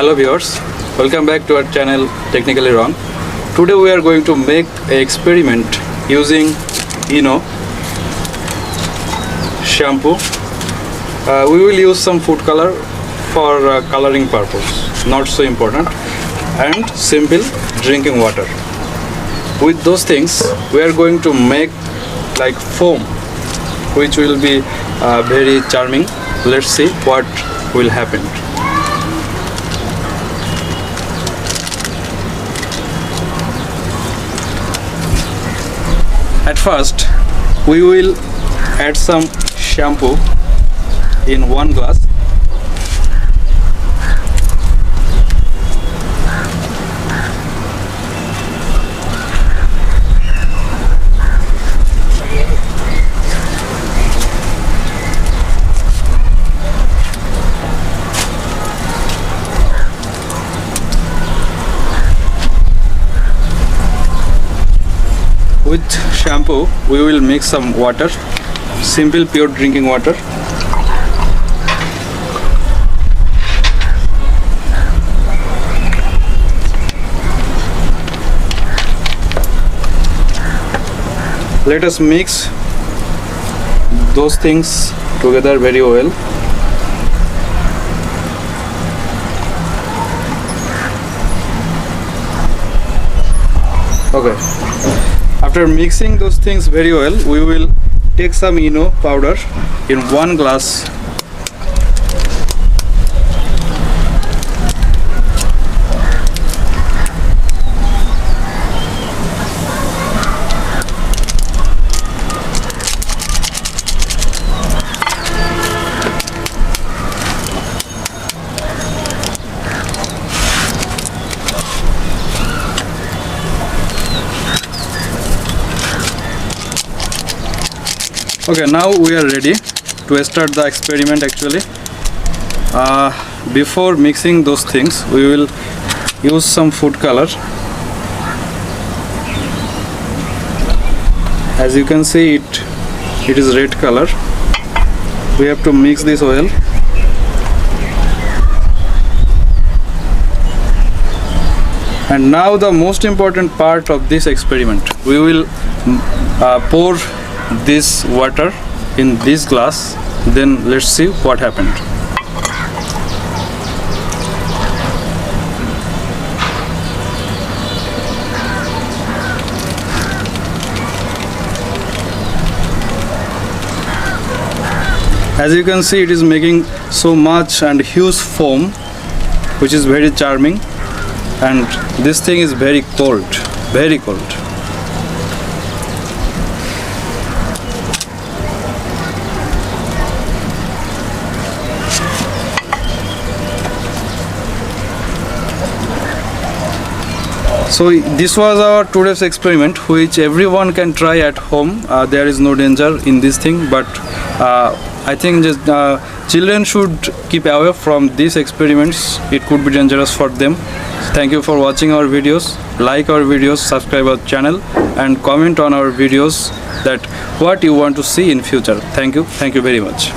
Hello viewers, welcome back to our channel Technically Wrong. Today we are going to make an experiment using shampoo. We will use some food color for coloring purpose, not so important, and simple drinking water. With those things we are going to make like foam, which will be very charming. Let's see what will happen. At first we will add some shampoo in one glass. With shampoo we will mix some water, simple pure drinking water. Let us mix those things together very well. Okay. After mixing those things very well, we will take some powder in one glass. Okay, now we are ready to start the experiment actually. Before mixing those things, we will use some food color. As you can see, it is red color. We have to mix this oil. And now the most important part of this experiment, we will pour this water in this glass. Then let's see what happened. As you can see, it is making so much and huge foam, which is very charming, and this thing is very cold, very cold. So this was our today's experiment, which everyone can try at home. There is no danger in this thing, but I think just children should keep away from these experiments. It could be dangerous for them. Thank you for watching our videos. Like our videos, subscribe our channel, and comment on our videos that what you want to see in future. Thank you very much.